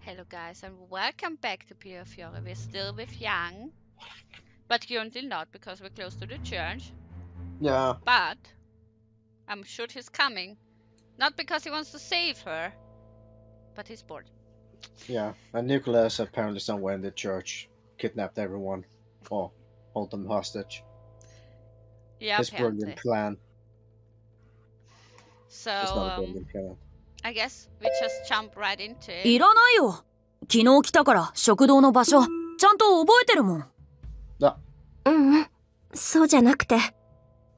Hello guys and welcome back to Piofiore. We're still with Yang, but currently not because we're close to the church. Yeah. But I'm sure he's coming. Not because he wants to save her, but he's bored. Yeah, and Nikola is apparently somewhere in the church, kidnapped everyone, or hold them hostage. Yeah, His apparently. brilliant plan. So, It's not a brilliant plan. I guess we just jump right into it. いらないよ。昨日来たから食堂の場所ちゃんと覚えてるもん。そうじゃなくて、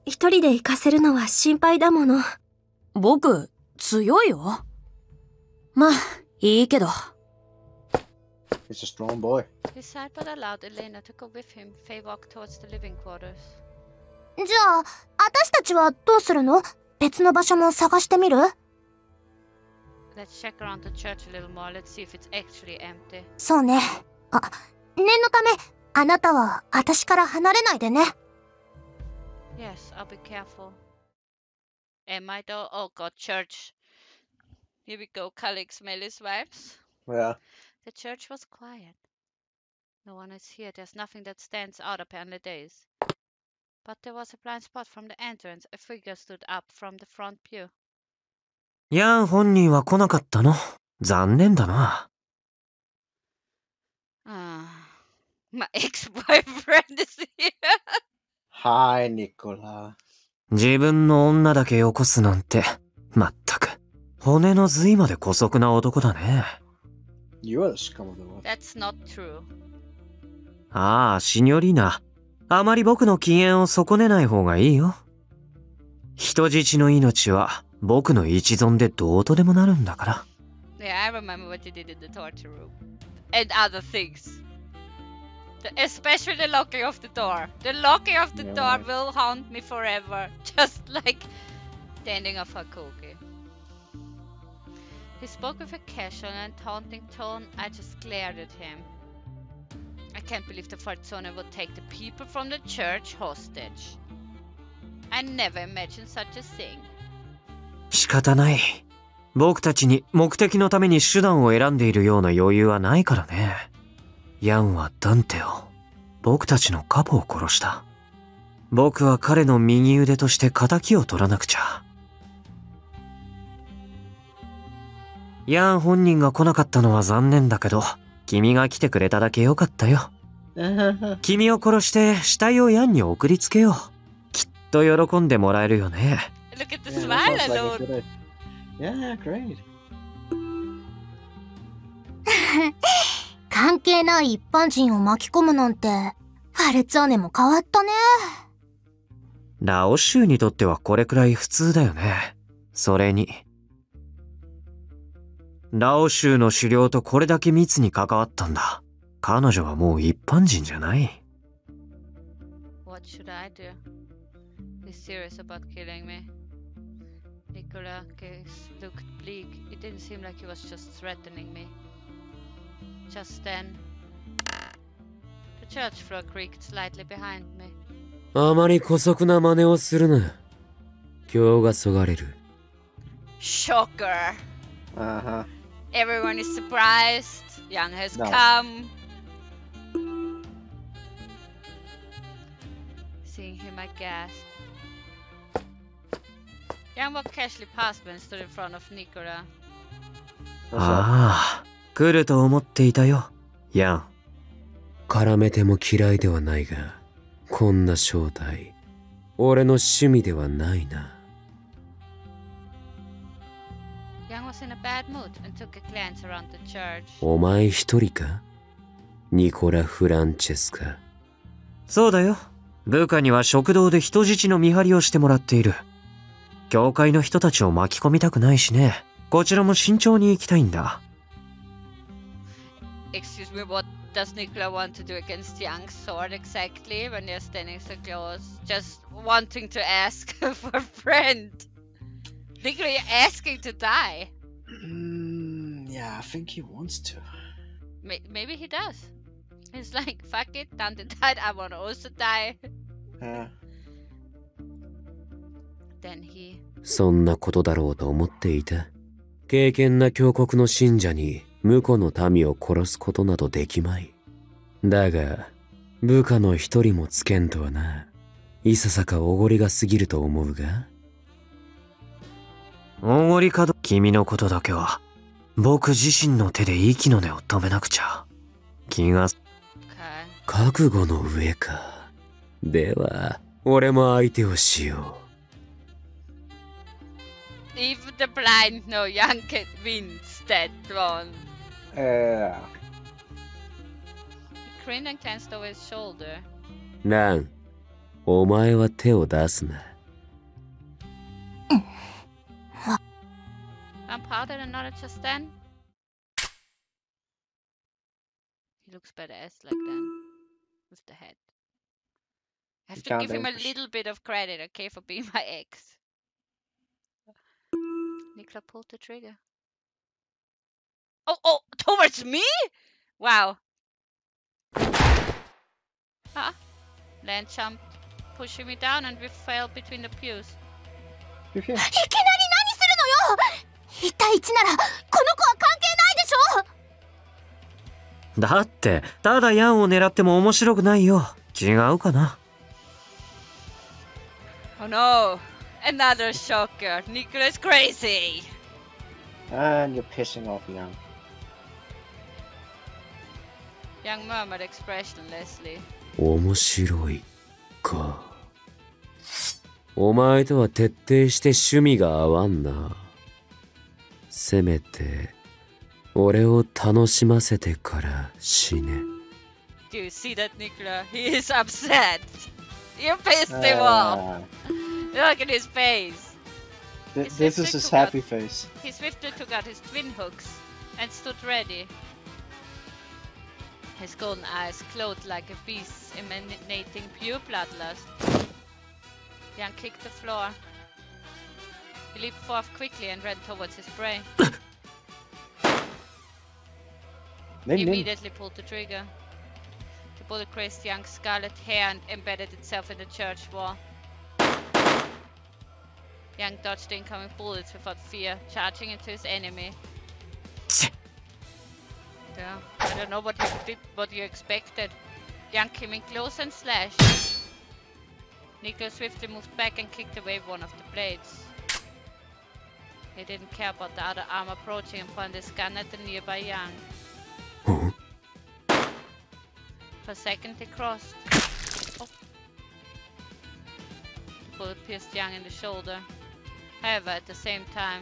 一人で行かせるのは心配だもの。僕強いよ。まあいいけど。He's a strong boy. He sighed but allowed Elena to go with him. Fei walked towards the living quarters. じゃあ、私たちはどうするの？別の場所も探してみる？ Let's check around the church a little more. Let's see if it's actually empty. そうね。あ、念のため、あなたは私から離れないでね。Yes, I'll be careful. Am I though? Oh god, church. Here we go, Kalik Smelly's vibes. Yeah. The church was quiet. No one is here. There's nothing that stands out apparently there is. But there was a blind spot from the entrance. A figure stood up from the front pew. ヤン本人は来なかったの。残念だな。My ex-boyfriend is here. Hi, Nikola. 自分の女だけよこすなんて、まったく。骨の髄まで姑息な男だね。You are the scum of the world. That's not true. ああ、シニョリーナ。あまり僕の機嫌を損ねない方がいいよ。人質の命は僕の一存でどうとでもなるんだから。Yeah, I remember what you did in the torture room. And other things. Especially the locking of the door. The locking of the door will haunt me forever. Just like the ending of Hakoki. He spoke with a casual and taunting tone. I just glared at him. I can't believe the Falzone would take the people from the church hostage. I never imagined such a thing. 仕方ない。僕たちに目的のために手段を選んでいるような余裕はないからね。ヤンはダンテを、僕たちのカポを殺した。僕は彼の右腕として仇を取らなくちゃ。ヤン本人が来なかったのは残念だけど、君が来てくれただけよかったよ。君を殺して死体をヤンに送りつけよう。きっと喜んでもらえるよね。Look at the smile alone. Yeah, great. 関係ない一般人を巻き込むなんて、ファルツォーネも変わったね。ラオ州にとってはこれくらい普通だよね。それに。ラオ州の狩猟とこれだけ密に関わったんだ。彼女はもう一般人じゃない。What should I do? He's serious about killing me. Nikola's gaze looked bleak. It didn't seem like he was just threatening me. Just then, the church floor creaked slightly behind me. あまり姑息な真似をするな。今日がそがれる。Shocker! Uh-huh. Everyone is surprised. Yang has No. come. Seeing him, I gasped. Yang walked casually past me and stood in front of Nikola. ああ、来ると思っていたよ。ヤン。絡めても嫌いではないが、こんな正体、俺の趣味ではないな。Yang was in a bad mood and took a glance around the church. お前一人か？ニコラ・フランチェスカ。そうだよ。部下には食堂で人質の見張りをしてもらっている。教会の人たちを巻き込みたくないしね。こちらも慎重に行きたいんだ。Excuse me, what does Nikola want to do against Yang's sword exactly when they're standing so close? Just wanting to ask for a friend. Nikola, you're asking to die. Yeah, I think he wants to. Maybe he does. He's like, fuck it, Dante died, I want to also die. Then he... そんなことだろうと思っていた。敬虔な教国の信者に婿の民を殺すことなどできまい。だが、部下の一人もつけんとはな。いささかおごりが過ぎると思うが。おごりかど、君のことだけは、僕自身の手で息の根を止めなくちゃ。気が、Okay. 覚悟の上か。では、俺も相手をしよ Even the blind know young kid wins that one. Yeah. He grinned and glanced over his shoulder. う。ラン、お前は手を出すな。I'm powdered and nodded just then. He looks badass like that. With the head. I have You to can't give him a ambush. little bit of credit, okay, for being my ex. Nikola pulled the trigger. Oh, towards me? Wow. Ah, Lan jumped, pushing me down, and we fell between the pews. Pew, pew. いきなり何するのよ。1対1ならこの子は関係ないでしょ。だって、ただヤンを狙っても面白くないよ。違うかな。Oh no, another shocker. Nikola's crazy. And you're pissing off Young. Young murmured expressionlessly. 面白いか。お前とは徹底して趣味が合わんな。せめて俺を楽しませてから死ね。 Do you see that, Nikola? He is upset. You pissed him off. Look at his face. This is his happy face. He swiftly took out his twin hooks and stood ready. His golden eyes glowed like a beast's, emanating pure bloodlust. Young kicked the floor. He leaped forth quickly and ran towards his prey. He immediately pulled the trigger. The bullet grazed Young's scarlet hair and embedded itself in the church wall. Young dodged the incoming bullets without fear, charging into his enemy. Yeah, I don't know what you expected. Young came in close and slashed. Nikola swiftly moved back and kicked away one of the blades. He didn't care about the other arm approaching and pointed his gun at the nearby Young. For a second he crossed. Oh. The bullet pierced Young in the shoulder. However, at the same time,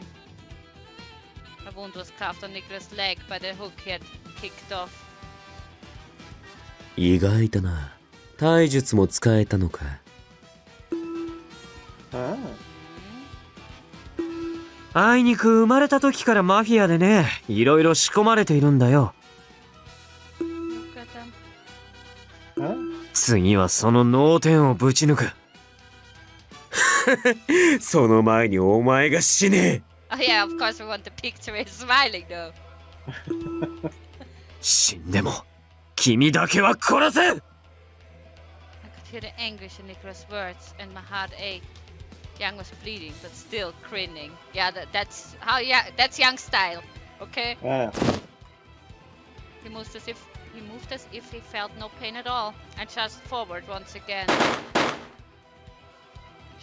a wound was carved on Nikola's leg by the hook he had kicked off. 意外だな。体術も使えたのか。Ah. あいにく生まれた時からマフィアでね、いろいろ仕込まれているんだよ。Look at them. Huh? 次はその脳天をぶち抜く。その前にお前が死ね。 Oh yeah, of course we want the picture where he's smiling though. 死んでも君だけは殺せ。 I could hear the anguish in Nikola's words and my heart ached. Young was bleeding but still grinning. Yeah, that's Young style. Okay? Yeah. He moved as if he felt no pain at all and charged forward once again.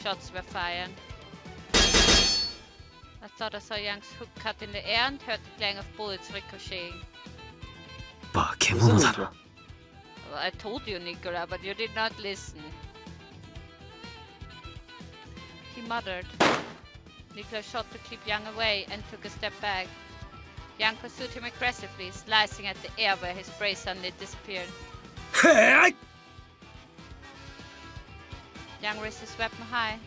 Shots were fired. I thought I saw Young's hook cut in the air and heard the clang of bullets ricocheting. 化け物だな。 Well, I told you, Nikola, but you did not listen. He muttered. Nikola shot to keep Young away and took a step back. Young pursued him aggressively, slicing at the air where his prey suddenly disappeared. Young raised his weapon high.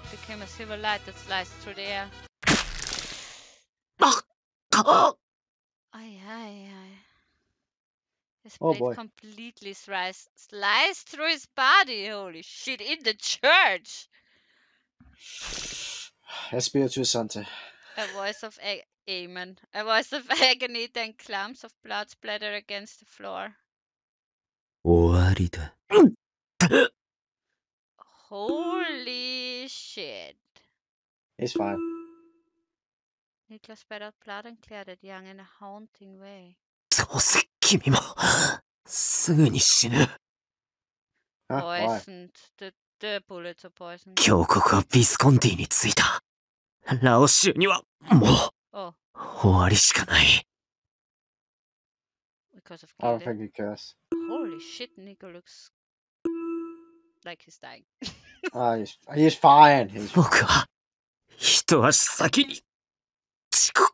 It became a silver light that sliced through the air. Aye, aye, aye. His Oh, blade boy. completely sliced through his body. Holy shit, in the church! Espiritu Sante. A voice of Amen. A voice of agony, then clumps of blood splattered against the floor. 終わりだ。 Holy shit. He's fine. Nikola spat out blood and glared at Yang in a haunting way. どうせ君も、すぐに死ぬ。Huh? Why? Poisoned. The bullets are poisoned. 峡谷はビスコンティに着いた。ラオ州には、も Oh, う、終わりしかない。because of I don't killing. think he cares. Holy shit, Nico looks like he's dying. He's fine. He's 僕は、一足先に、遅刻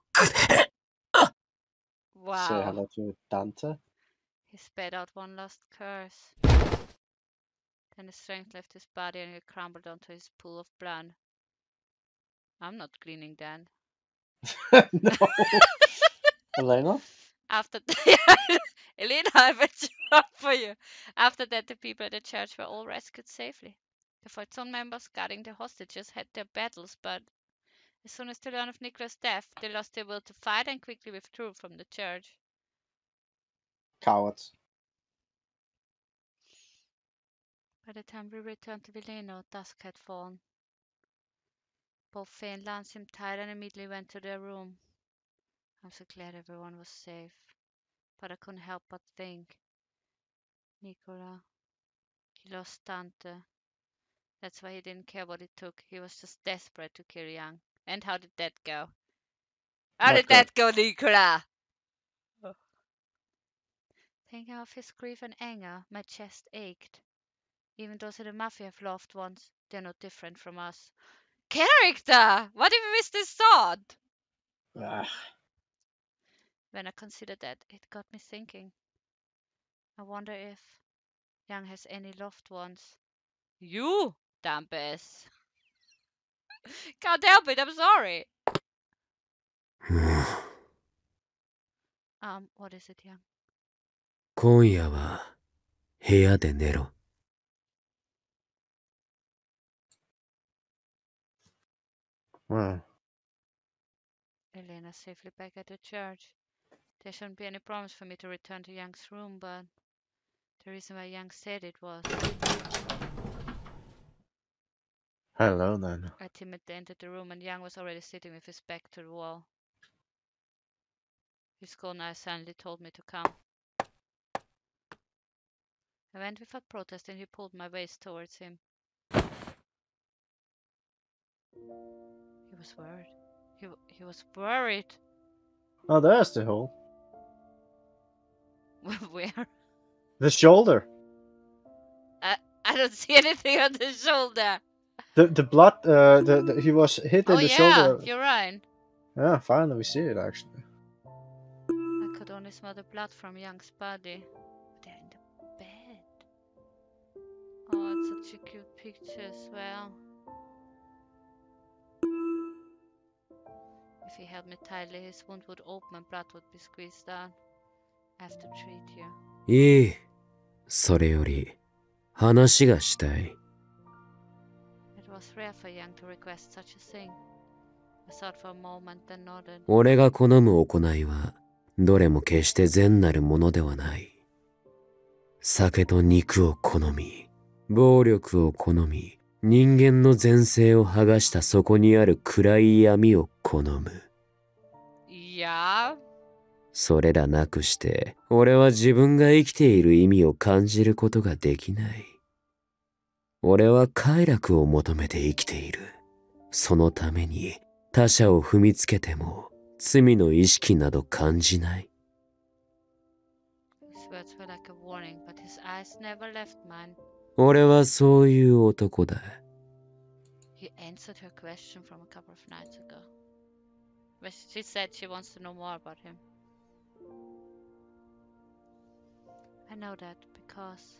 で。Say Wow. hello to Dante. He spat out one last curse. Then the strength left his body and he crumbled onto his pool of blood. I'm not cleaning then. No. Elena? After Elena, I bet you up for you. After that, the people at the church were all rescued safely. The Falzone members guarding the hostages had their battles, but as soon as they learned of Nikola's death, they lost their will to fight and quickly withdrew from the church. Cowards. By the time we returned to Vileno, dusk had fallen. Both Fei and Lan seemed tired and immediately went to their room. I'm so glad everyone was safe, but I couldn't help but think. Nikola, he lost Dante. That's why he didn't care what it took. He was just desperate to kill Yang. And how did that go? How Not did that go, Nikola? Thinking of his grief and anger, my chest ached. Even those in the Mafia have loved ones. They're no different from us. Character! What if we missed this thought? When I considered that, it got me thinking. I wonder if Yang has any loved ones. You, Dampes. Can't help it, I'm sorry. What is it, Yang? 今夜は部屋で寝ろ。Hmm. Elena safely back at the church. There shouldn't be any promise for me to return to Yang's room, but the reason why Yang said it was. Hello then. I timidly entered the room and Yang was already sitting with his back to the wall. His cold eyes silently told me to come. I went without protest and he pulled my waist towards him. He was worried. He was worried. Oh, there's the hole. Where? The shoulder. I don't see anything on the shoulder. The blood. He was hit in Oh the yeah, shoulder. you're right. Yeah, finally we see it actually. I could only smell the blood from Young's body. They're in the bed. Oh, it's such a cute picture as well. If he held me tightly, his wound would open and blood would be squeezed out. I have to treat you. いい。それより、話がしたい。It was rare for Young to request such a thing. I thought for a moment, then nodded. 俺が好む行いは、どれも決して善なるものではない。酒と肉を好み、暴力を好み、人間の善性を剥がしたそこにある暗い闇を好む。Yeah? それらなくして、俺は自分が生きている意味を感じることができない。俺は快楽を求めて生きている。そのために他者を踏みつけても罪の意識など感じない。His words were like a warning, but his eyes never left mine. 俺はそういう男だ。He answered her question from a couple of nights ago. But she said she wants to know more about him. I know that because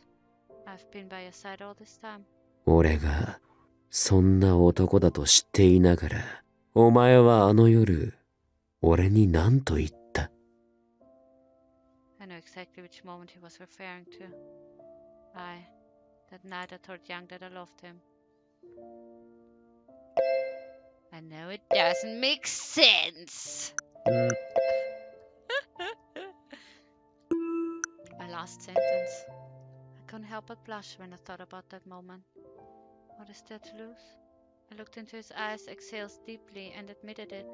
I've been by your side all this time. 俺がそんな男だと知っていながら、お前はあの夜、俺に何と言った？ I know exactly which moment he was referring to. That night I told Young that I loved him. I know it doesn't make sense. My last sentence. I couldn't help but blush when I thought about that moment. What is there to lose? I looked into his eyes, exhaled deeply, and admitted it.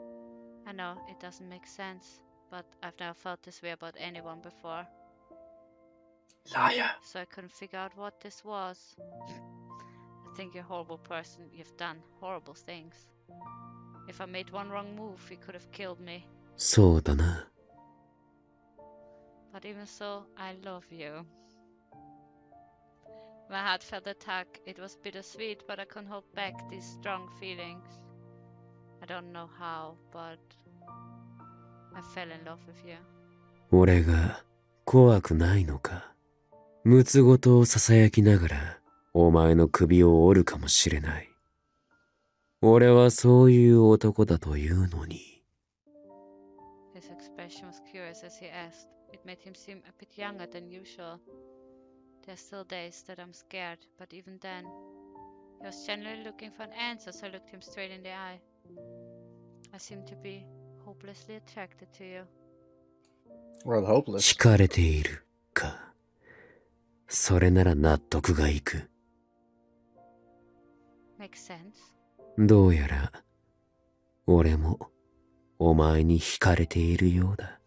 I know it doesn't make sense, but I've never felt this way about anyone before. Liar. So I couldn't figure out what this was. I think you're a horrible person. You've done horrible things. If I made one wrong move, you could have killed me. そうだな。 But even so, I love you. My heart felt a tug. It was bittersweet, but I couldn't hold back these strong feelings. I don't know how, but I fell in love with you. 俺が怖くないのか。むつごとを囁きながらお前の首を折るかもしれない。俺はそういう男だというのに。His expression was curious as he asked. It made him seem a bit younger than usual. There are still days that I'm scared, but even then, he was generally looking for an answer, so I looked him straight in the eye. I seem to be hopelessly attracted to you. Well, hopeless. 惹かれているか。それなら納得がいく。Makes sense. どうやら俺もお前に惹かれているようだ。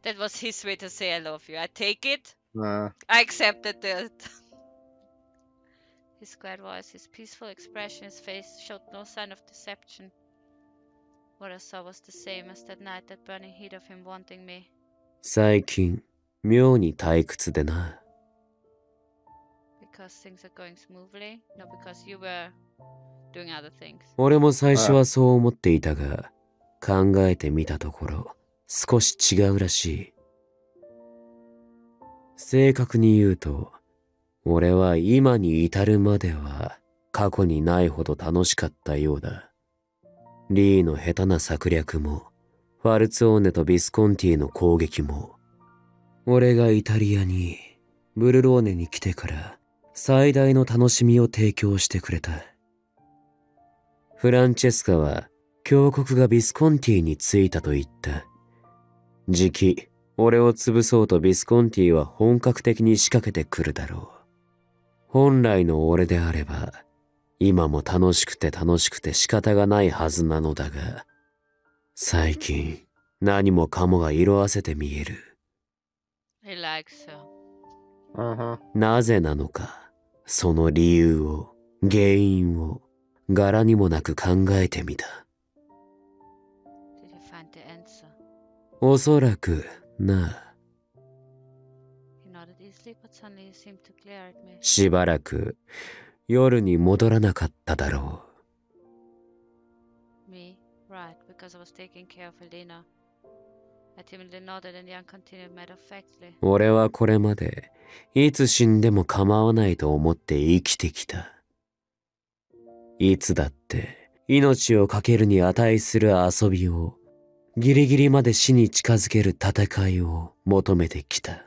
That was his way to say I love you. I take it. Nah. I accepted it. His quiet voice, his peaceful expression, his face showed no sign of deception. What I saw was the same as that night, that burning heat of him wanting me. 最近妙に退屈でな。Because things are going smoothly, not because you were doing other things. 俺も最初はそう思っていたが、考えてみたところ少し違うらしい。正確に言うと、俺は今に至るまでは過去にないほど楽しかったようだ。リーの下手な策略も、ファルツォーネとビスコンティの攻撃も、俺がイタリアに、ブルローネに来てから最大の楽しみを提供してくれた。フランチェスカは、峡谷がビスコンティに着いたと言った。じき、俺を潰そうとビスコンティは本格的に仕掛けてくるだろう。本来の俺であれば、今も楽しくて仕方がないはずなのだが、最近何もかもが色あせて見える。He likes her. Uh-huh. なぜなのか、その理由を、原因を、柄にもなく考えてみた。Did you find the answer? おそらく、な。He nodded easily, but suddenly he seemed to glare at me. しばらく、夜に戻らなかっただろう。Me? Right, because I was taking care of Elena. I timidly nodded and Jan continued matter-of-factly. 俺はこれまで、いつ死んでも構わないと思って生きてきた。いつだって、命をかけるに値する遊びを、ギリギリまで死に近づける戦いを求めてきた。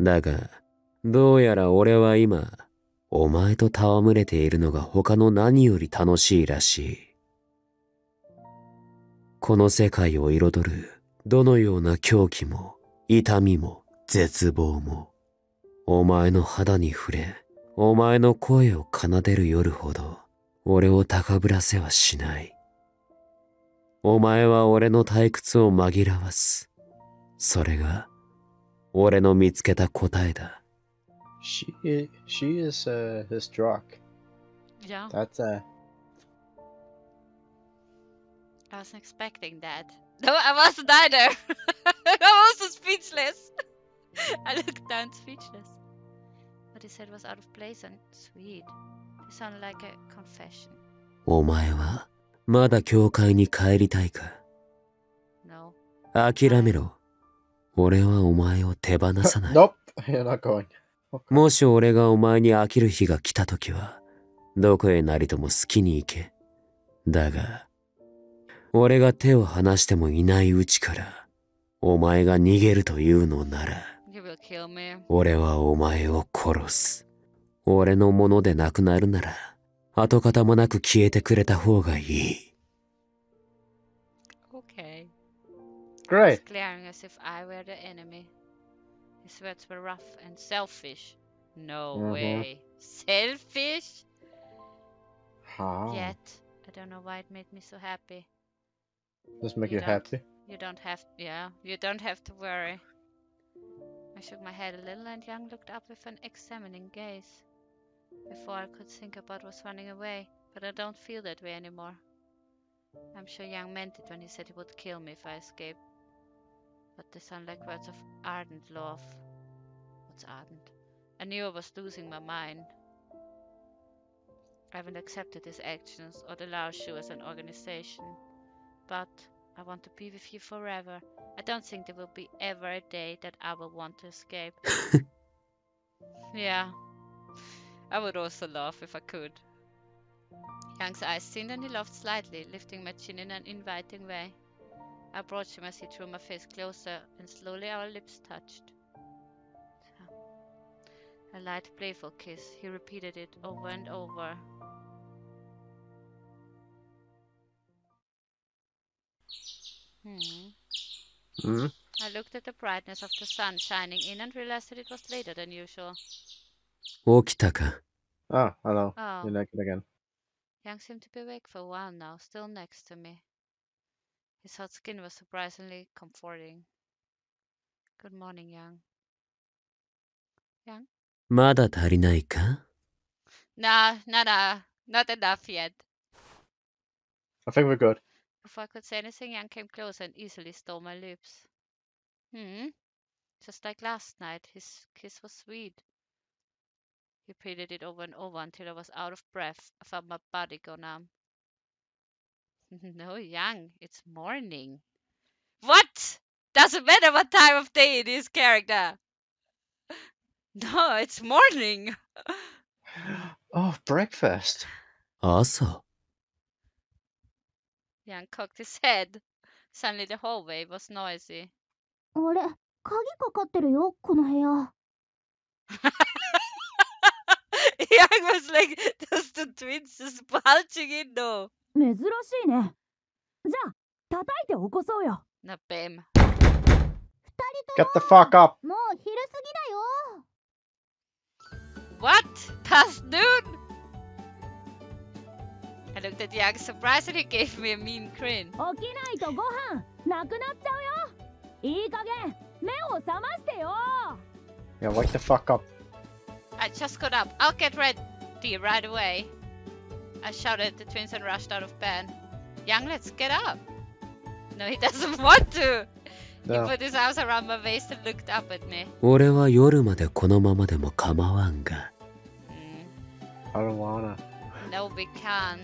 だが、どうやら俺は今、お前と戯れているのが他の何より楽しいらしい。この世界を彩るどのような狂気も痛みも絶望も、お前の肌に触れ、お前の声を奏でる夜ほど俺を高ぶらせはしない。お前は俺の退屈を紛らわす。それが俺の見つけた答えだ。She is his drug. Yeah, That's I wasn't expecting that. No, I wasn't either. I was also speechless. I looked down speechless. What he said was out of place and sweet. It sounded like a confession. お前はまだ教会に帰りたいか。 No. 諦めろ。俺はお前を手放さない。 Nope, you're not going. Okay. もし俺がお前に飽きる日が来たときは、どこへなりとも好きに行け。だが、俺が手を離してもいないうちから、お前が逃げるというのなら、You will kill me. 俺はお前を殺す。俺のものでなくなるなら、跡形もなく消えてくれた方がいい。Okay. Great. Glaring as if I were the enemy. His words were rough and selfish. No way. Selfish? Aha. Yet. I don't know why it made me so happy. Does it make You you don't. happy? You don't have, yeah, you don't have to worry. I shook my head a little and Young looked up with an examining gaze. Before I could think about was running away, but I don't feel that way anymore. I'm sure Young meant it when he said he would kill me if I escaped. But they sound like words of ardent love. What's ardent? I knew I was losing my mind. I haven't accepted his actions or the Lao Shu as an organization. But I want to be with you forever. I don't think there will be ever a day that I will want to escape. Yeah. I would also laugh if I could. Young's eyes thinned and he laughed slightly, lifting my chin in an inviting way. I approached him as he drew my face closer, and slowly our lips touched. A light, playful kiss. He repeated it over and over. Hmm? I looked at the brightness of the sun shining in and realized that it was later than usual. 起きたか Oh, hello. Oh. You're naked again. Young seemed to be awake for a while now, still next to me. His hot skin was surprisingly comforting. Good morning, Young. Young? まだ足りないか Nah, not enough yet. I think we're good. Before I could say anything, Young came closer and easily stole my lips. Just like last night, his kiss was sweet. He repeated it over and over until I was out of breath. I felt my body go numb. No, Young, it's morning. What? Doesn't matter what time of day it is, character. No, it's morning. Oh, breakfast. 朝 Young cocked his head. Suddenly the hallway was noisy. あれ、鍵かかってるよ、この部屋。Young was like, those two twins just bulging in though. 珍しいね。じゃあ、叩いて起こそうよ。Na bam. Get the fuck up. もう昼過ぎだよ。 What? Past noon? I looked at Young surprised and he gave me a mean grin. 起きないとご飯なくなっちゃうよ。いい加減目を覚ましてよ。 Yeah, wake the fuck up. I just got up. I'll get ready right away. I shouted at the twins and rushed out of bed. Young, let's get up. No, he doesn't want to. He No. put his arms around my waist and looked up at me. 俺は夜までこのままでも構わんが I don't wanna. No, we can't.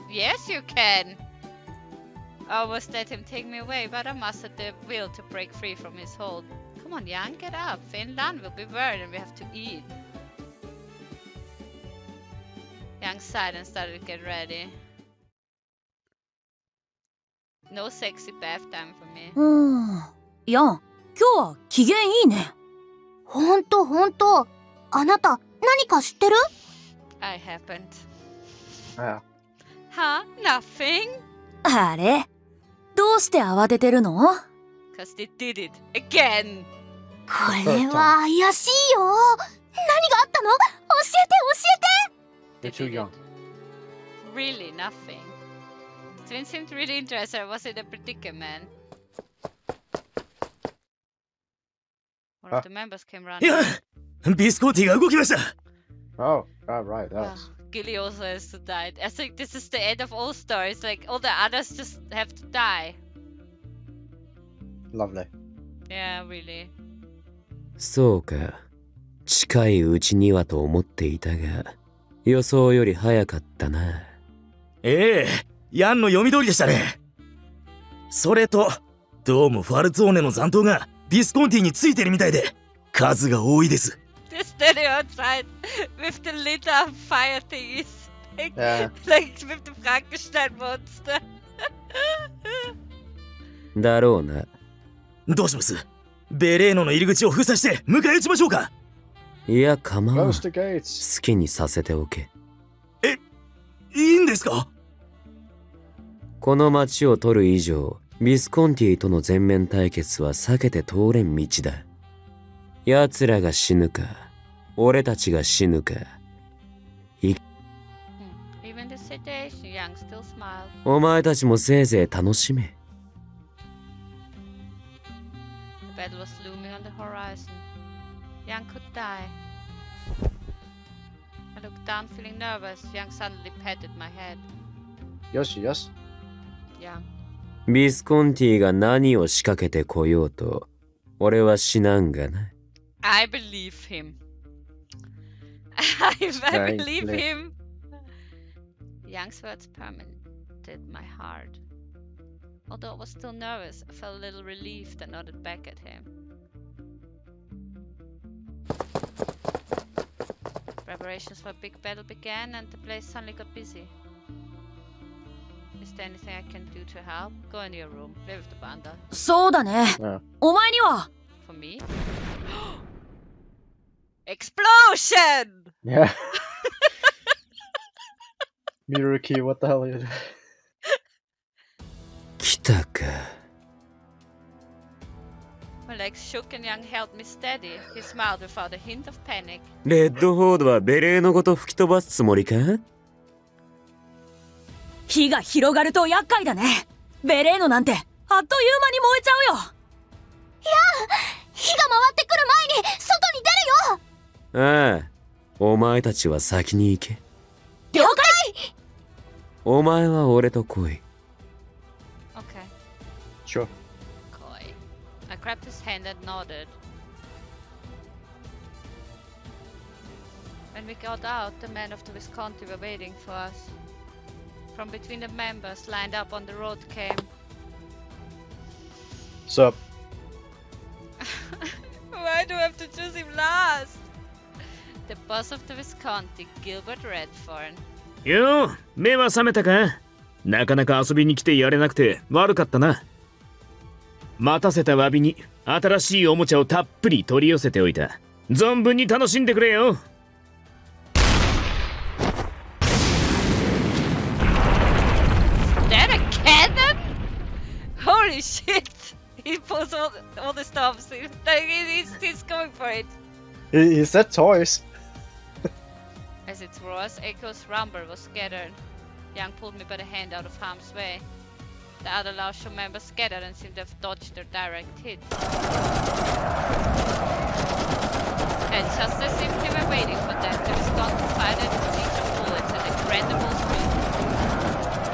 Yes, you can. I almost let him take me away, but I mustered the will to break free from his hold. Come on, Young, get up. Fei and Lan will be worried and we have to eat. Young sighed and started to get ready. No sexy bath time for me. やん、今日は機嫌いいね。ほんと。あなた、何か知ってる？ I happened. Yeah. Huh? Nothing? あれ、どうして慌ててるの？ Cause they did it again. これは怪しいよ。何があったの？教えて。 You're too young. Really nothing. The twins seemed really interested. I was in a predicament. One of the members came running. ビスコーティが動きました Oh, right. That Oh, was. Gilly also has to die. I think this is the end of all stories. Like, all the others just have to die. Lovely. Yeah, really. そうか近いうちにはと思っていたが予想より早かったなええヤンの読み通りでしたねそれとどうもファルツォーネの残党がビスコンティについてるみたいで数が多いです They're standing outside with the lit up fire thingies. Like, Yeah. like with the Frankenstein monster. だろうなどうしますベレーノの入り口を封鎖して迎え撃ちましょうかいや構わん Close the gates. 好きにさせておけいいんですかこの町を取る以上ビスコンティとの全面対決は避けて通れん道だ奴らが死ぬか俺たちが死ぬか Even the watching Yang still smile. お前たちもせいぜい楽しめ。 The battle was looming on the horizon. Yang could die. I looked down, feeling nervous. Yang suddenly patted my head. Yes, yes. Yang. ビスコンティが何を仕掛けてこようと、俺は死なんがな。I believe him. I believe him. Yang's words permeated my heart. Although I was still nervous, I felt a little relieved and nodded back at him. Preparations for a big battle began and the place suddenly got busy. Is there anything I can do to help? Go into your room. Play with the panda. そうだね。お前には For me? Explosion! Yeah. Mirror key, what the hell are you doing? 来たか。 My legs shook and Yang held me steady. He smiled without a hint of panic. レッドフォードはベレーのごと吹き飛ばすつもりか？火が広がると厄介だね。ベレーノなんてあっという間に燃えちゃうよ。火が回ってくる前に外に出るよ。ああ、お前たちは先に行け。了解。お前は俺と来い。Okay. Sure. Coy. I grabbed his hand and nodded. When we got out, the men of the Visconti were waiting for us. From between the members lined up on the road came. Sup? Why do I have to choose him last? The boss of the Visconti, Gilbert Redthorn. よう、目は覚めたか？なかなか遊びに来てやれなくて悪かったな。待たせた詫びに新しいおもちゃをたっぷり取り寄せておいた。存分に楽しんでくれよ。That a cannon? Holy shit! He pulls all the stops. He's going for it. He said toys. As its roars, Echo's rumble was scattered. Yang pulled me by the hand out of harm's way. The other Laosho members scattered and seemed to have dodged their direct hit. And just as if they were waiting for them, the Visconti fired at each of bullets at a random speed.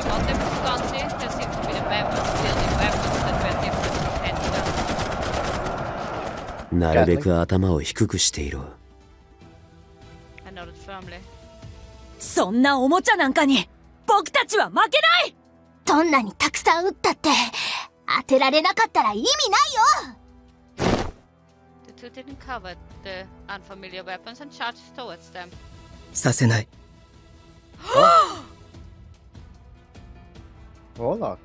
Among the Visconti, there seemed to be the members wielding weapons that were different from hand guns. なるべく頭を低くしていろ。I nodded firmly. そんなおもちゃなんかに僕たちは負けない。どんなにたくさん撃ったって当てられなかったら意味ないよ。 The two didn't cover the unfamiliar weapons and charged towards them. させない。Hold on.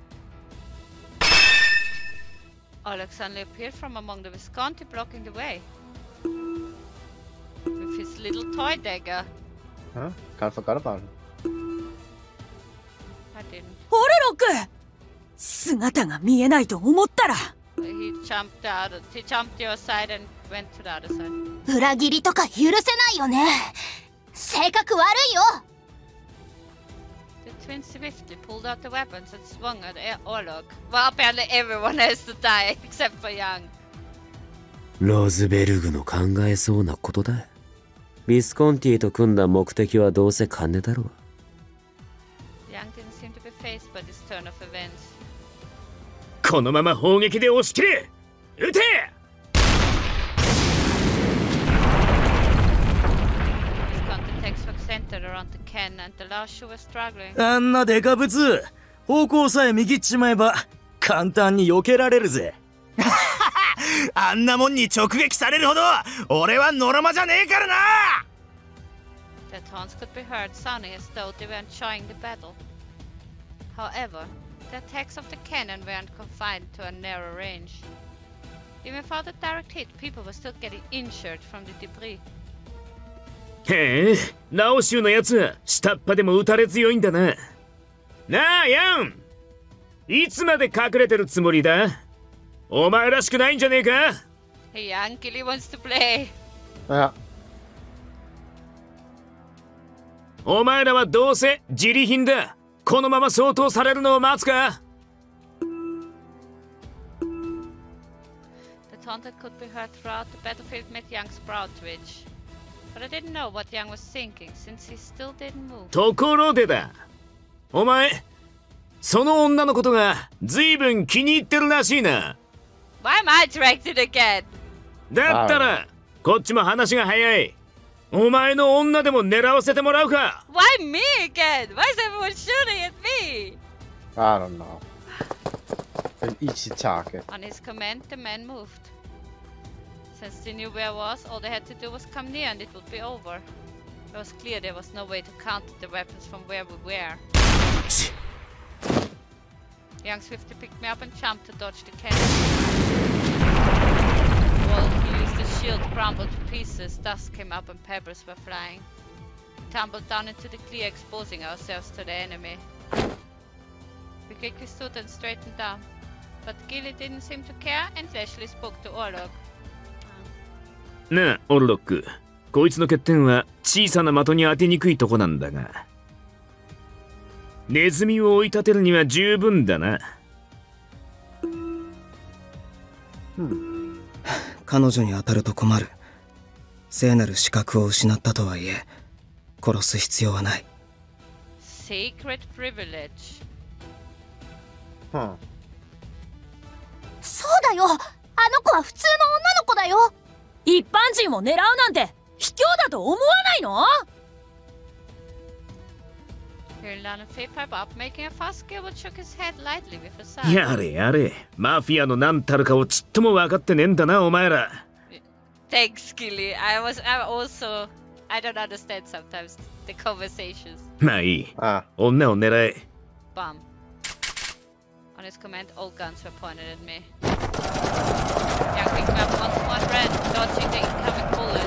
Oleg suddenly appeared from among the Visconti, blocking the way. With his little toy dagger. Huh? Kind of forgot about him. I didn't. オルロック、姿が見えないと思ったら。He jumped to your side and went to the other side. 裏切りとか許せないよね。性格悪いよ。The twins swiftly pulled out the weapons and swung at Orlok. Well, apparently everyone has to die except for Yang. ローズベルグの考えそうなことだ。ビスコンティと組んだ目的はどうせ金だろう。Yang didn't seem to be fazed by this turn of events. このまま砲撃で押し切れ。撃て。Visconti attacks were centered around the cannon and the Laosho were struggling. あんなデカブツ、方向さえ右っちまえば簡単に避けられるぜ。あんなもんに直撃されるほど俺はノロマじゃねえからな。 Their taunts could be heard sounding as though they were enjoying the battle. However, the attacks of the cannon weren't confined to a narrow range. Even without a direct hit, people were still getting injured from the debris. へえ、ラオシュのやつは下っ端でも撃たれ強いんだな。なあ、ヤン、いつまで隠れてるつもりだ？お前らしくないんじゃねえか？ Hey, Yang, Gilly wants to play. Yeah. お前らはどうせ自利品だ。このまま掃討されるのを待つか。 The taunt that could be heard throughout the battlefield made Young's brow twitch. But I didn't know what Young was thinking, since he still didn't move. ところでだ。お前、その女のことが随分気に入ってるらしいな。Why am I dragged in again? だったら、こっちも話が早い。お前の女でも狙わせてもらうか。Why me again? Why is everyone shooting at me? I don't know. An easy target. On his command, the men moved. Since they knew where I was, all they had to do was come near and it would be over. It was clear there was no way to counter the weapons from where we were. Young swiftly picked me up and jumped to dodge the cannon. While he used his shield crumbled to pieces, dust came up and pebbles were flying. We tumbled down into the clear, exposing ourselves to the enemy. We quickly stood and straightened down, but Gilly didn't seem to care and Leslie spoke to Orlok. なあ、オルロック。こいつの欠点は小さな的に当てにくいとこなんだが。ネズミを追い立てるには十分だな。彼女に当たると困る。聖なる資格を失ったとはいえ、殺す必要はない。Sacred privilege. そうだよ。あの子は普通の女の子だよ。一般人を狙うなんて卑怯だと思わないの？ Fei and Lan and Fei pipe up, making a fuss. Gilbert shook his head lightly with a sigh. やれやれ。マフィアの何たるかをちっとも分かってねえんだな、お前ら。Thanks, Gilly. I also... I don't understand sometimes the conversations. まあいい。女を狙え。Bum. On his command, all guns were pointed at me. Young picked me up once more and ran, dodging the incoming bullets.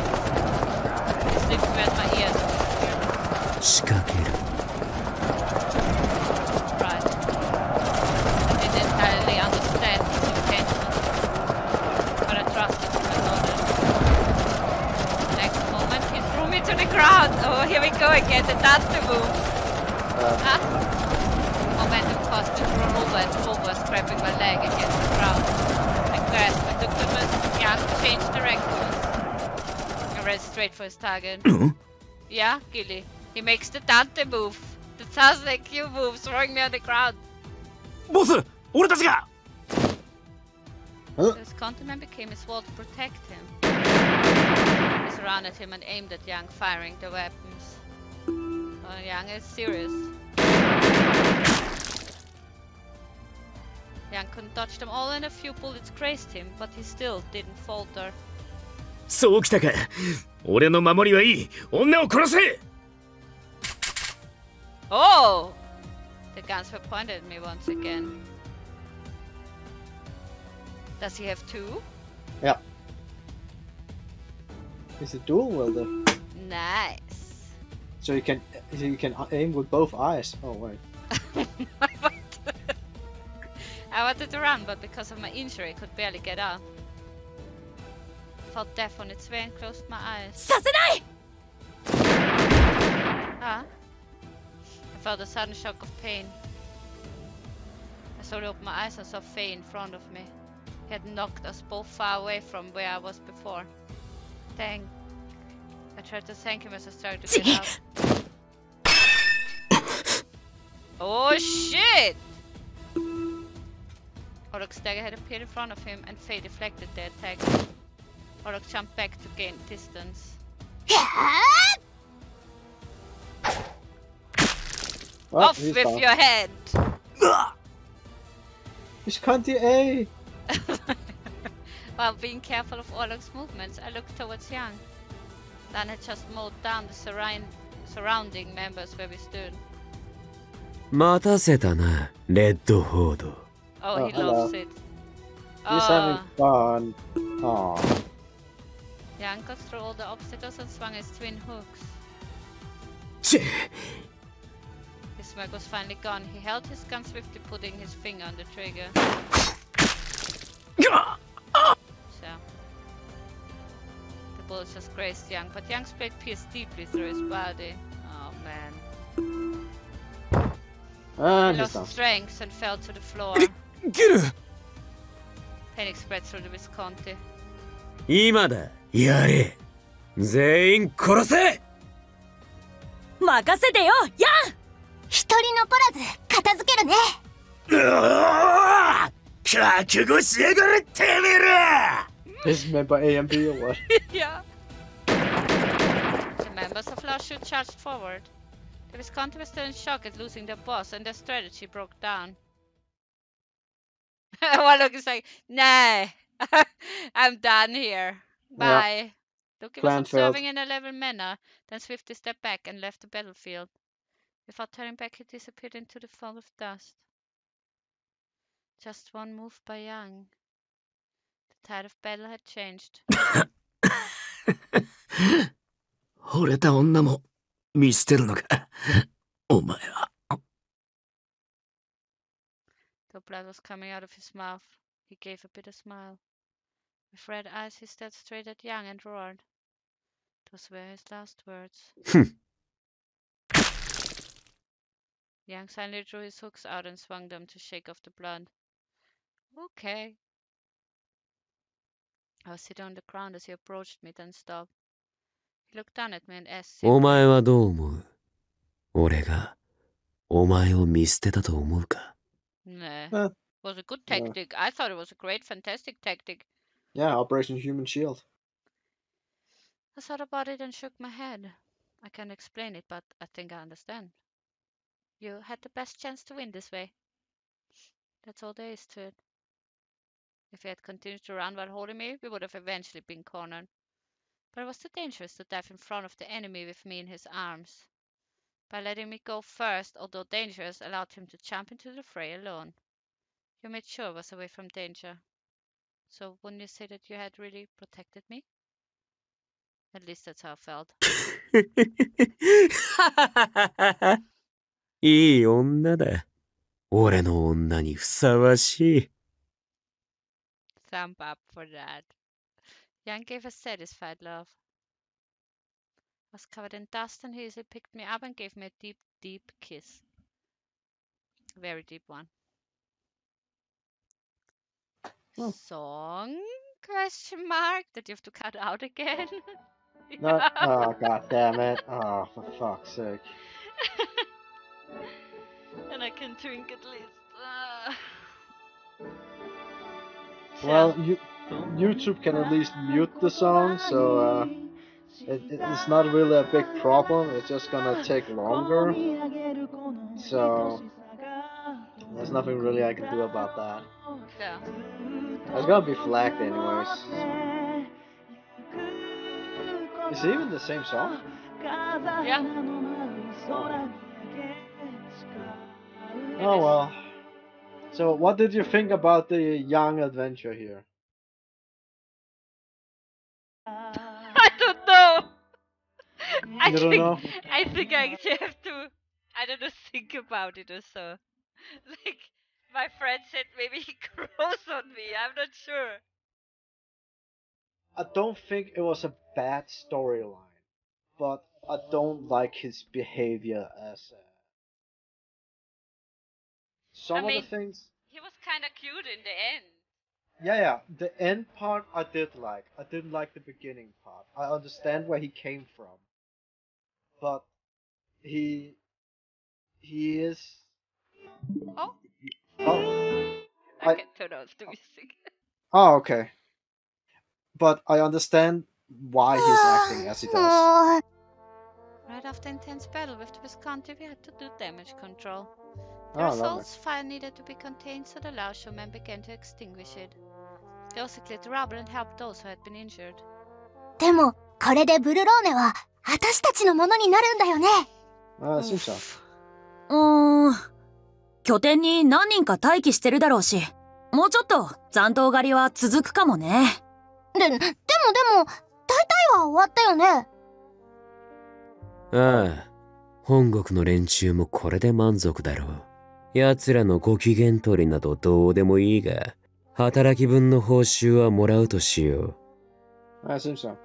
His lips were at my ears. 仕掛ける。 Right. I didn't entirely understand his intention, but I trusted him and nodded. Next moment, he threw me to the ground. Oh, here we go again, the Dante move. Momentum caused me to roll over and over, scraping my leg against the ground. I grasped and looked at Young, changed directions. I ran straight for his target. Yeah, Gilly. He makes the Dante move. The sounds like you move, throwing me on the ground. ボス、俺たちが。His countryman became his wall to protect him. I surrounded him and aimed at Young, firing the weapons. Oh, Young is serious. Young couldn't dodge them all and a few bullets grazed him, but he still didn't falter. そうきたか。俺の守りはいい。女を殺せ。 Oh! The guns were pointed at me once again. Does he have two? Yeah. He's a dual wielder. Nice. So you can aim with both eyes. Oh wait. I wanted to run, but because of my injury, I could barely get up. I felt death on its way and closed my eyes. させない! Huh? I felt a sudden shock of pain. I slowly opened my eyes and saw Fei in front of me. He had knocked us both far away from where I was before. I tried to thank him as I started to get up. Oh shit! Orlok's dagger had appeared in front of him and Fei deflected the attack. Orlok jumped back to gain distance. Oh, Off with your head! Ich kann die A! While being careful of Orlok's movements, I looked towards Young. Lan had just mowed down the surrounding members where we stood. 待たせたな、レッドホード。Oh, he hello. loves it. He's having fun. Aww. Young got through all the obstacles and swung his twin hooks. チェ His smirk was finally gone. He held his gun swiftly, putting his finger on the trigger. So. The bullets just grazed Young, but Young's blade pierced deeply through his body. Oh man. And He he's lost down. strength and fell to the floor. ギル Panic spread through the Visconti. 今だ。やれ。全員殺せ。任せてよ、ヤン。一人残らず片付けるね。覚悟しやがれてめえら。 Is it meant by A and B or what? Yeah. The members of Lawsuit charged forward. The Visconti were still in shock at losing their boss, and their strategy broke down. Warlock is like, nah, I'm done here. Bye. Loki was Plan failed. observing in a level manner, then swiftly stepped back and left the battlefield. Without turning back, he disappeared into the fog of dust. Just one move by Yang. The tide of battle had changed. 惚れた女も見捨てるのか。お前は。Though blood was coming out of his mouth, he gave a bitter smile. With red eyes, he stared straight at Yang and roared. Those were his last words. Yang silently drew his hooks out and swung them to shake off the blood. Okay. I was sitting on the ground as he approached me, then stopped. He looked down at me and asked お simply, 前はどう思う？俺がお前を見捨てたと思うか？ Nah. Eh, It was a good tactic. I thought it was a great, fantastic tactic. yeah, Operation Human Shield. I thought about it and shook my head. I can't explain it, but I think I understand. You had the best chance to win this way. That's all there is to it. If he had continued to run while holding me, we would have eventually been cornered. But it was too dangerous to dive in front of the enemy with me in his arms. By letting me go first, although dangerous, allowed him to jump into the fray alone. You made sure I was away from danger. So wouldn't you say that you had really protected me? At least that's how I felt. いい女だ。俺の女にふさわしい。Thumb up for that. Jan gave a satisfied laugh. I was covered in dust and he easily picked me up and gave me a deep, deep kiss. A very deep one. Hmm. Song? Question mark? That you have to cut out again? No. Oh, god damn it. Oh, for fuck's sake. And I can drink at least. Well, YouTube can at least mute the song, so it's not really a big problem. It's just gonna take longer. So there's nothing really I can do about that. Yeah. It's gonna be flagged anyways. Is it even the same song? Yeah. Oh well. So what did you think about the young adventure here? I don't know. You don't know? I think I actually have to, I don't know, think about it or so. Like, my friend said maybe he grows on me. I'm not sure. I don't think it was a bad storyline, but I don't like his behavior as some of the things. He was kind of cute in the end. Yeah, the end part I did like. I didn't like the beginning part. I understand where he came from, but he is. Oh, Oh, I can turn off the music. oh, okay. But I understand why he's acting as he does. もう Right after intense battle with the Visconti, we had to do damage control. The Oh, lovely. results fire needed to be contained, so the Lao showmen began to extinguish it. They also cleared the rubble and helped those who had been injured. でもこれでブルローネは私たちのものになるんだよね。 It seems so. 拠点に何人か待機してるだろうし、もうちょっと残党狩りは続くかもね。でも大体は終わったよね。ああ、本国の連中もこれで満足だろう。奴らのご機嫌取りなどどうでもいいが、働き分の報酬はもらうとしよう。It seems so. ご褒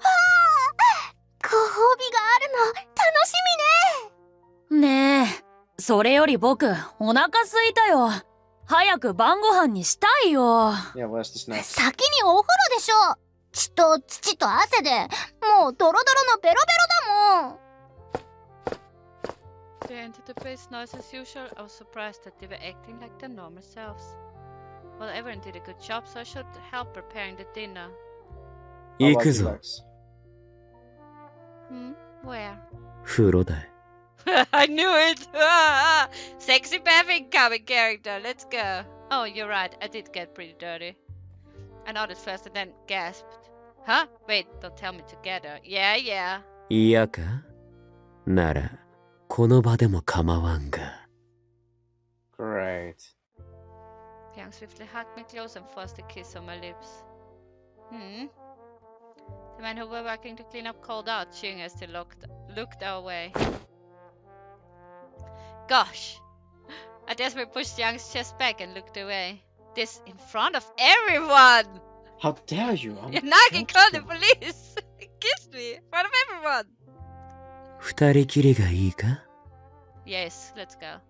美があるの楽しみね。ねえ、それより僕、お腹空いたよ。早く晩ご飯にしたいよ。Yeah, where's the snack? 先にお風呂でしょ。血と土と汗でもうドロドロのベロベロだもん。They entered the base noise as usual. I was surprised that they were acting like their normal selves. Well, everyone did a good job, so I should help preparing the dinner. How 行 about く you, ぞ。 Lex? Where? 風呂だい。I knew it! Sexy bathing coming character, let's go. Oh, you're right, I did get pretty dirty. I nodded first and then gasped. Huh? Wait, don't tell me together. Yeah, yeah. 嫌かなら、この場でも構わんが。Great. Yang swiftly hugged me close and forced a kiss on my lips. The men who were working to clean up called out, cheering as they looked our way. Gosh! I desperately pushed Yang's chest back and looked away. This in front of everyone! How dare you? Yanagi called the police! He kissed me in front of everyone! 二人きりがいいか Yes, let's go.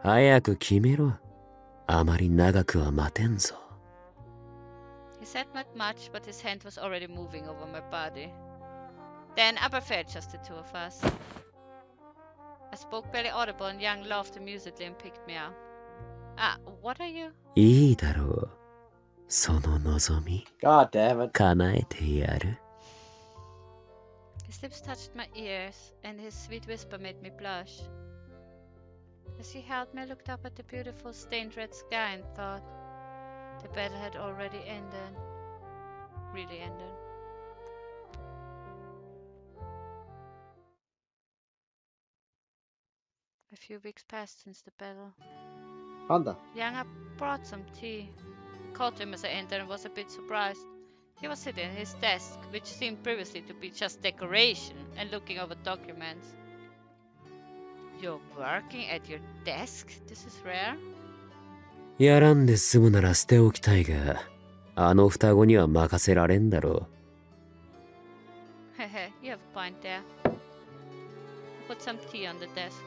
早く決めろ。あまり長くは待てんぞ。He said not much, but his hand was already moving over my body. Then I preferred just the two of us. I spoke barely audible and Yang laughed amusedly and picked me up. What are you? いいだろう。その望み。God damn it. 叶えてやる。His lips touched my ears, and his sweet whisper made me blush. As he held me, I looked up at the beautiful stained red sky and thought, the battle had already ended. Really ended. A few weeks passed since the battle. Panda. Yang brought some tea. I called to him as I entered and was a bit surprised. He was sitting at his desk, which seemed previously to be just decoration, and looking over documents. You're working at your desk? This is rare? やらんで済むなら捨ておきたいが、あの双子には任せられんだろう。Hehe, you have a point there. I put some tea on the desk.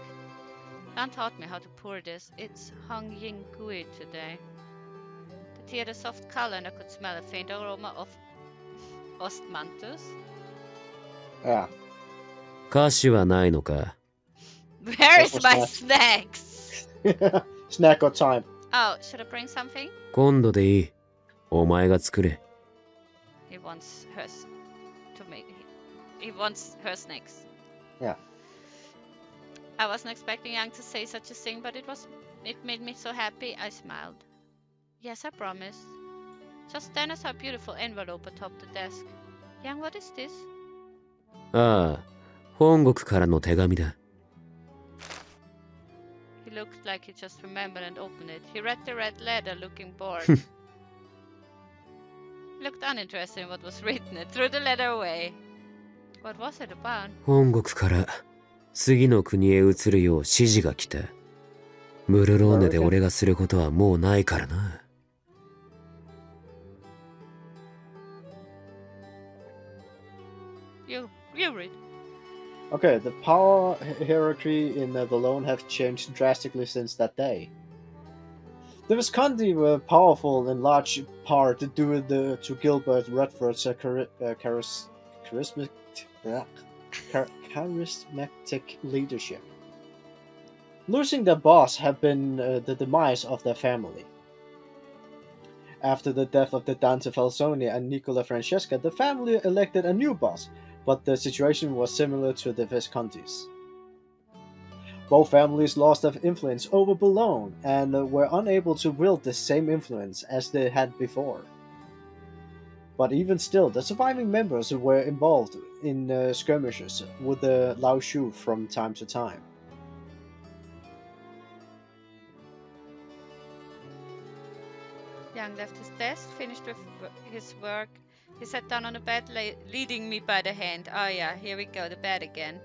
Lan taught me how to pour this. It's Hong Ying Gui today. The tea had a soft color and I could smell a faint aroma of Ostmantus. Yeah. 菓子はないのか Where is my snacks? Snack or time. Oh, should I bring something? 今度でいい。お前が作れ。He wants hers to make. He wants her snacks. Yeah. I wasn't expecting Yang to say such a thing, but it made me so happy. I smiled. Yes, I promise. Just then I saw a beautiful envelope atop the desk. Yang, what is this? ああ、本国からの手紙だ。He looked like he just remembered and opened it. He read the red letter, looking bored. He looked uninterested in what was written and threw the letter away. What was it about? 本国から次の国へ移るよう指示が来た。ムルローネで俺がすることはもうないからな。You read. Okay, the power hierarchy in Falzone have changed drastically since that day. The Visconti were powerful in large part due to Gilbert Redford's charismatic leadership. Losing their boss had been the demise of their family. After the death of the Dante Falzone and Nikola Francesca, the family elected a new boss, but the situation was similar to the Viscontis. Both families lost their influence over Boulogne and were unable to wield the same influence as they had before. But even still, the surviving members were involved in skirmishes with the Lao Shu from time to time. Yang left his desk, finished with his work. He sat down on the bed, leading me by the hand. Oh yeah, here we go, the bed again.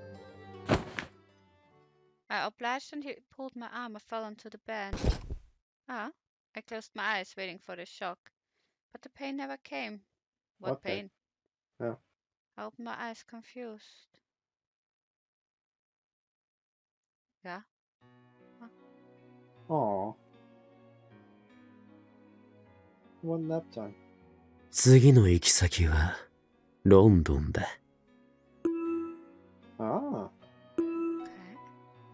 I obliged and he pulled my arm. I fell onto the bed. I closed my eyes, waiting for the shock. But the pain never came. What pain? Oh. I opened my eyes, confused. Yeah? Aw. One nap time. 次の行き先はロンドンだ。Ah, Okay.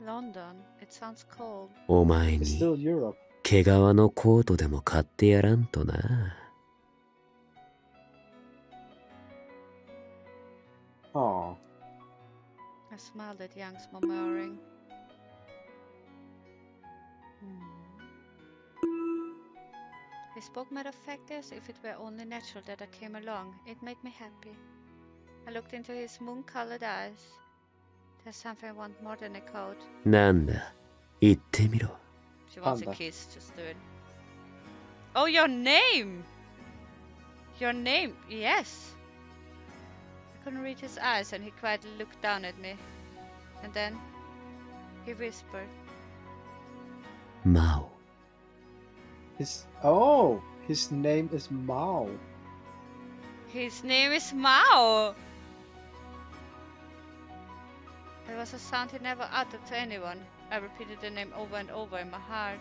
London. It sounds cold. お前 it's に still Europe. 毛皮のコートでも買ってやらんとな。Aw. I smiled at Young's murmuring. He spoke matter of fact as if it were only natural that I came along. It made me happy. I looked into his moon-colored eyes. There's something I want more than a coat. なんだ、言ってみろ。 She wants a Panda. kiss, just do it. Oh, your name! Your name, yes! I couldn't read his eyes and he quietly looked down at me. And then he whispered. マオ。 His name is Mao. His name is Mao! It was a sound he never uttered to anyone. I repeated the name over and over in my heart.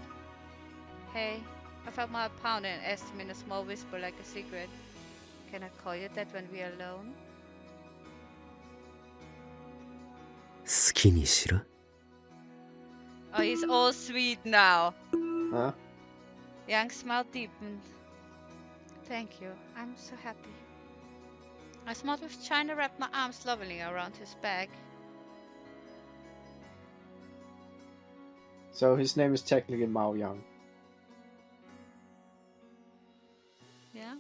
Hey, I felt my heart pounding and asked him in a small whisper like a secret. Can I call you that when we are alone? 好きにしろ。 Oh, he's all sweet now. Huh? Young's smile deepened. Thank you. I'm so happy. I smiled with China, wrapped my arms lovingly around his back. So his name is technically Mao Yang. Yeah?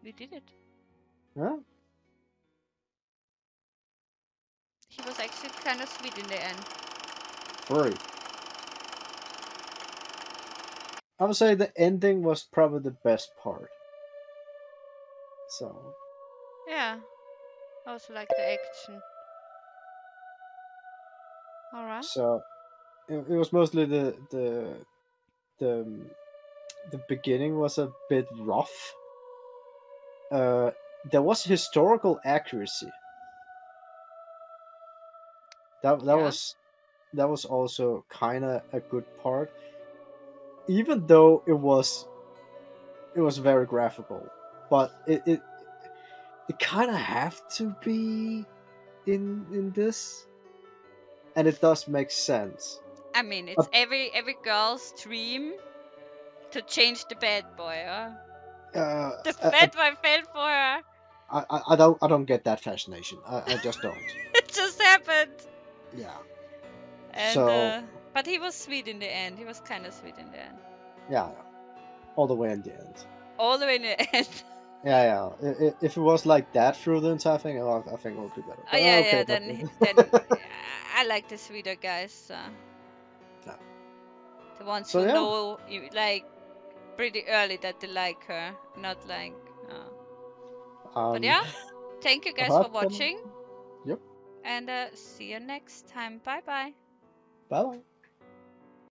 We did it. Huh? He was actually kind of sweet in the end. Furry. I would say the ending was probably the best part. So. Yeah. I also like the action. Alright. So, it was mostly the beginning was a bit rough. There was historical accuracy. That was also kind of a good part, even though it was very graphical, but it kind of have to be in this, and it does make sense. I mean, it's every girl's dream to change the bad boy, huh? The bad boy fell for her. I don't get that fascination. I just don't. It just happened. Yeah. And, So. But he was sweet in the end. He was kind of sweet in the end. Yeah. All the way in the end. All the way in the end. Yeah. If it was like that through the entire thing, I think it would be better. Oh, yeah, okay, yeah. Then I like the sweeter guys. Yeah. The ones So, who yeah. know, like, pretty early that they like her, not like. But yeah, thank you guys for watching. Yep. And see you next time. Bye bye. Bye bye.